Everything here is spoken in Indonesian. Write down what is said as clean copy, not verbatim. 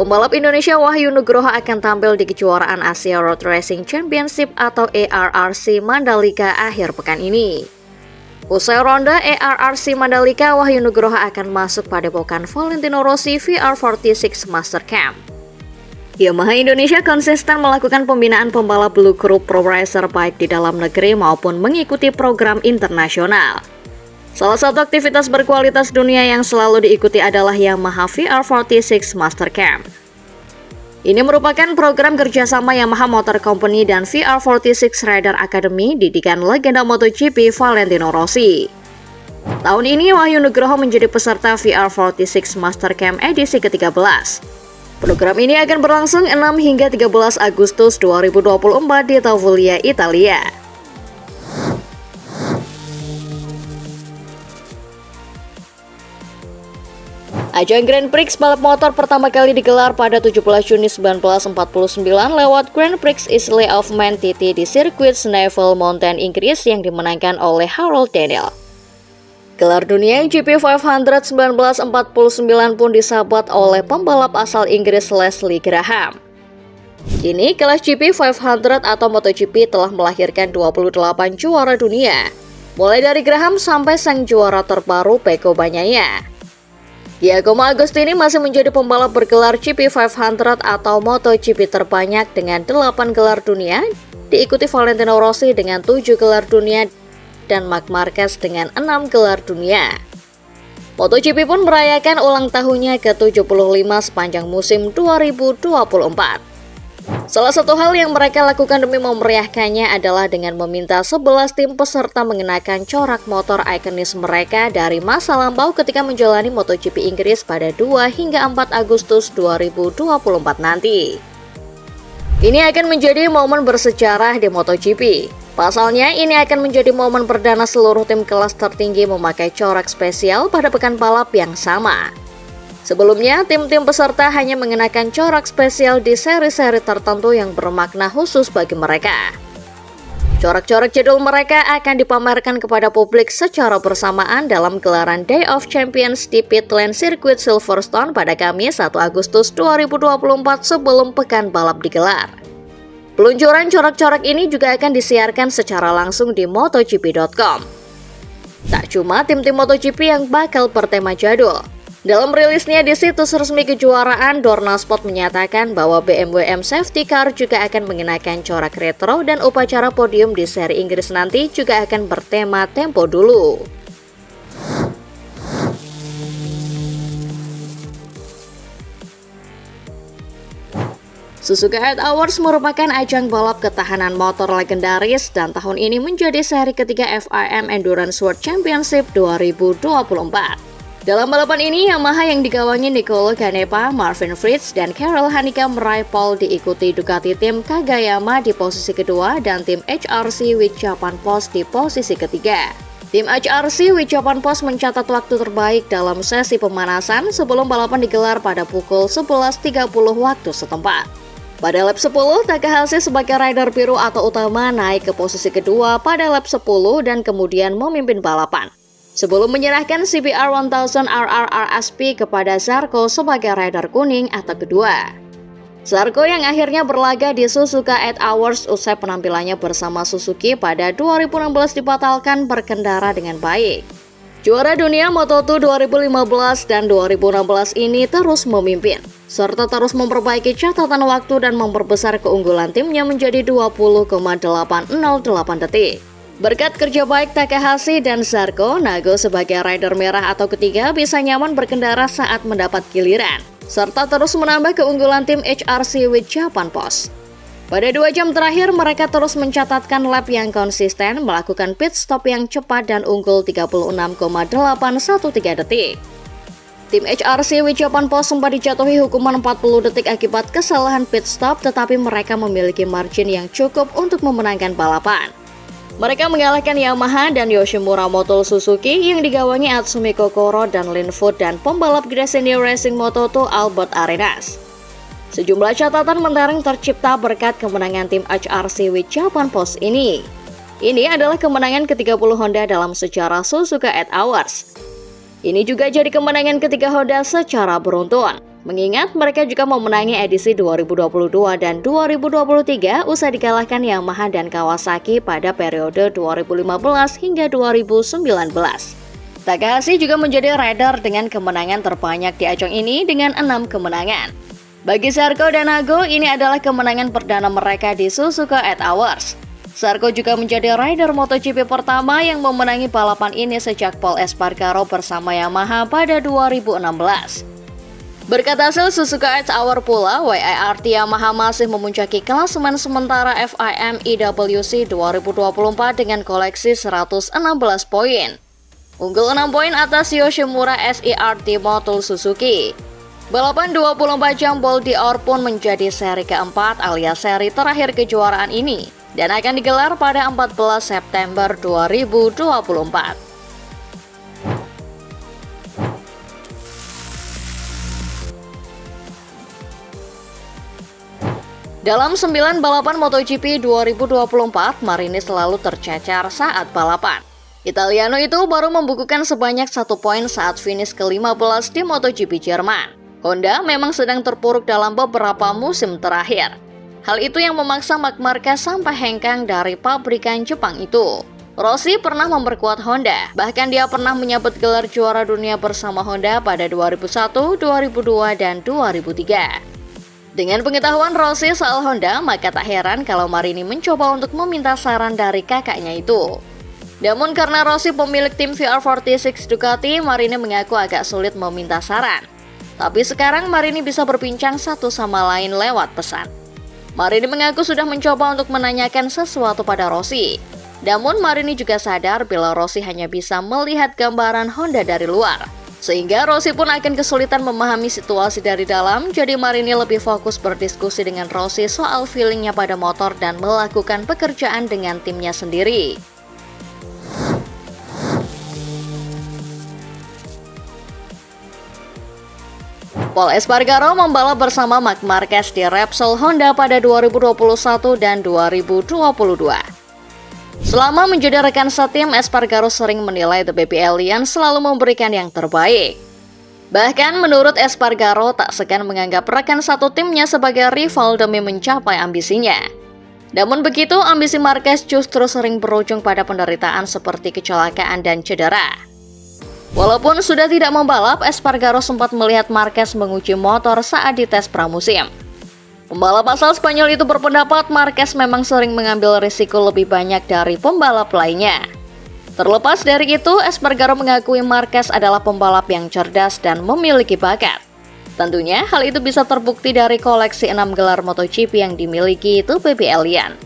Pembalap Indonesia Wahyu Nugroho akan tampil di kejuaraan Asia Road Racing Championship atau ARRC Mandalika akhir pekan ini. Usai ronde ARRC Mandalika, Wahyu Nugroho akan masuk padepokan Valentino Rossi VR46 Master Camp. Yamaha Indonesia konsisten melakukan pembinaan pembalap Blue Group Pro Racer baik di dalam negeri maupun mengikuti program internasional. Salah satu aktivitas berkualitas dunia yang selalu diikuti adalah Yamaha VR46 Master Camp. Ini merupakan program kerjasama Yamaha Motor Company dan VR46 Rider Academy didikan legenda MotoGP Valentino Rossi. Tahun ini Wahyu Nugroho menjadi peserta VR46 Master Camp edisi ke-13. Program ini akan berlangsung 6 hingga 13 Agustus 2024 di Tavullia, Italia. Ajang Grand Prix balap motor pertama kali digelar pada 17 Juni 1949 lewat Grand Prix Isle of Man TT di sirkuit Snaefell Mountain, Inggris yang dimenangkan oleh Harold Daniel. Gelar dunia GP 500 1949 pun disabat oleh pembalap asal Inggris Leslie Graham. Kini kelas GP 500 atau MotoGP telah melahirkan 28 juara dunia, mulai dari Graham sampai sang juara terbaru Pecco Bagnaia. Giacomo Agostini masih menjadi pembalap bergelar GP 500 atau MotoGP terbanyak dengan 8 gelar dunia, diikuti Valentino Rossi dengan 7 gelar dunia dan Marc Marquez dengan 6 gelar dunia. MotoGP pun merayakan ulang tahunnya ke-75 sepanjang musim 2024. Salah satu hal yang mereka lakukan demi memeriahkannya adalah dengan meminta 11 tim peserta mengenakan corak motor ikonis mereka dari masa lampau ketika menjalani MotoGP Inggris pada 2 hingga 4 Agustus 2024 nanti. Ini akan menjadi momen bersejarah di MotoGP. Pasalnya, ini akan menjadi momen perdana seluruh tim kelas tertinggi memakai corak spesial pada pekan balap yang sama. Sebelumnya, tim-tim peserta hanya mengenakan corak spesial di seri-seri tertentu yang bermakna khusus bagi mereka. Corak-corak jadul mereka akan dipamerkan kepada publik secara bersamaan dalam gelaran Day of Champions di Pitland Circuit Silverstone pada Kamis 1 Agustus 2024 sebelum pekan balap digelar. Peluncuran corak-corak ini juga akan disiarkan secara langsung di MotoGP.com. Tak cuma tim-tim MotoGP yang bakal bertema jadul. Dalam rilisnya di situs resmi kejuaraan, Dorna Sport menyatakan bahwa BMW M Safety Car juga akan mengenakan corak retro dan upacara podium di seri Inggris nanti juga akan bertema tempo dulu. Suzuka 8 Hours merupakan ajang balap ketahanan motor legendaris dan tahun ini menjadi seri ketiga FIM Endurance World Championship 2024. Dalam balapan ini, Yamaha yang digawangi Nicolo Canepa, Marvin Fritz, dan Carol Hanika meraih pole, diikuti Ducati tim Kagayama di posisi kedua dan tim HRC with Japan Post di posisi ketiga. Tim HRC with Japan Post mencatat waktu terbaik dalam sesi pemanasan sebelum balapan digelar pada pukul 11.30 waktu setempat. Pada lap 10, Takahashi sebagai rider biru atau utama naik ke posisi kedua pada lap 10 dan kemudian memimpin balapan, sebelum menyerahkan CBR 1000 RRRSP kepada Zarco sebagai rider kuning atau kedua. Zarco yang akhirnya berlaga di Suzuka 8 Hours usai penampilannya bersama Suzuki pada 2016 dibatalkan berkendara dengan baik. Juara dunia Moto2 2015 dan 2016 ini terus memimpin, serta terus memperbaiki catatan waktu dan memperbesar keunggulan timnya menjadi 20,808 detik. Berkat kerja baik Takahashi dan Zarco, Nago sebagai rider merah atau ketiga bisa nyaman berkendara saat mendapat giliran, serta terus menambah keunggulan tim HRC with Japan Post. Pada 2 jam terakhir, mereka terus mencatatkan lap yang konsisten, melakukan pit stop yang cepat dan unggul 36,813 detik. Tim HRC with Japan Post sempat dijatuhi hukuman 40 detik akibat kesalahan pit stop, tetapi mereka memiliki margin yang cukup untuk memenangkan balapan. Mereka mengalahkan Yamaha dan Yoshimura Motor Suzuki yang digawangi Atsumi Kokoro dan Linfoot dan pembalap Gresini Racing Moto2 Albert Arenas. Sejumlah catatan mentereng tercipta berkat kemenangan tim HRC with Japan Post ini. Ini adalah kemenangan ke-30 Honda dalam sejarah Suzuka 8 Hours. Ini juga jadi kemenangan ketiga Honda secara beruntun. Mengingat mereka juga memenangi edisi 2022 dan 2023 usai dikalahkan Yamaha dan Kawasaki pada periode 2015 hingga 2019. Takahashi juga menjadi rider dengan kemenangan terbanyak di ajang ini dengan 6 kemenangan. Bagi Sarko dan Nago, ini adalah kemenangan perdana mereka di Suzuka 8 Hours. Sarko juga menjadi rider MotoGP pertama yang memenangi balapan ini sejak Pol Espargaro bersama Yamaha pada 2016. Berkat hasil Suzuka 8 Hour pula, YIRT Yamaha masih memuncaki klasemen sementara FIM IWC 2024 dengan koleksi 116 poin. Unggul 6 poin atas Yoshimura SIRT Motul Suzuki. Balapan 24 jam Bol d'Or pun menjadi seri keempat alias seri terakhir kejuaraan ini dan akan digelar pada 14 September 2024. Dalam 9 balapan MotoGP 2024, Marini selalu tercecer saat balapan. Italiano itu baru membukukan sebanyak 1 poin saat finish ke-15 di MotoGP Jerman. Honda memang sedang terpuruk dalam beberapa musim terakhir. Hal itu yang memaksa Marc Marquez sampai hengkang dari pabrikan Jepang itu. Rossi pernah memperkuat Honda, bahkan dia pernah menyabet gelar juara dunia bersama Honda pada 2001, 2002, dan 2003. Dengan pengetahuan Rossi soal Honda, maka tak heran kalau Marini mencoba untuk meminta saran dari kakaknya itu. Namun karena Rossi pemilik tim VR46 Ducati, Marini mengaku agak sulit meminta saran. Tapi sekarang Marini bisa berbincang satu sama lain lewat pesan. Marini mengaku sudah mencoba untuk menanyakan sesuatu pada Rossi. Namun Marini juga sadar bila Rossi hanya bisa melihat gambaran Honda dari luar. Sehingga Rossi pun akan kesulitan memahami situasi dari dalam, jadi Marini lebih fokus berdiskusi dengan Rossi soal feelingnya pada motor dan melakukan pekerjaan dengan timnya sendiri. Pol Espargaro membalap bersama Marc Marquez di Repsol Honda pada 2021 dan 2022. Selama menjadi rekan setim, Espargaro sering menilai The Baby Alien selalu memberikan yang terbaik. Bahkan menurut Espargaro tak segan menganggap rekan satu timnya sebagai rival demi mencapai ambisinya. Namun begitu, ambisi Marquez justru sering berujung pada penderitaan seperti kecelakaan dan cedera. Walaupun sudah tidak membalap, Espargaro sempat melihat Marquez menguji motor saat dites pramusim. Pembalap asal Spanyol itu berpendapat Marquez memang sering mengambil risiko lebih banyak dari pembalap lainnya. Terlepas dari itu, Espargaro mengakui Marquez adalah pembalap yang cerdas dan memiliki bakat. Tentunya hal itu bisa terbukti dari koleksi 6 gelar MotoGP yang dimiliki itu Baby Alien.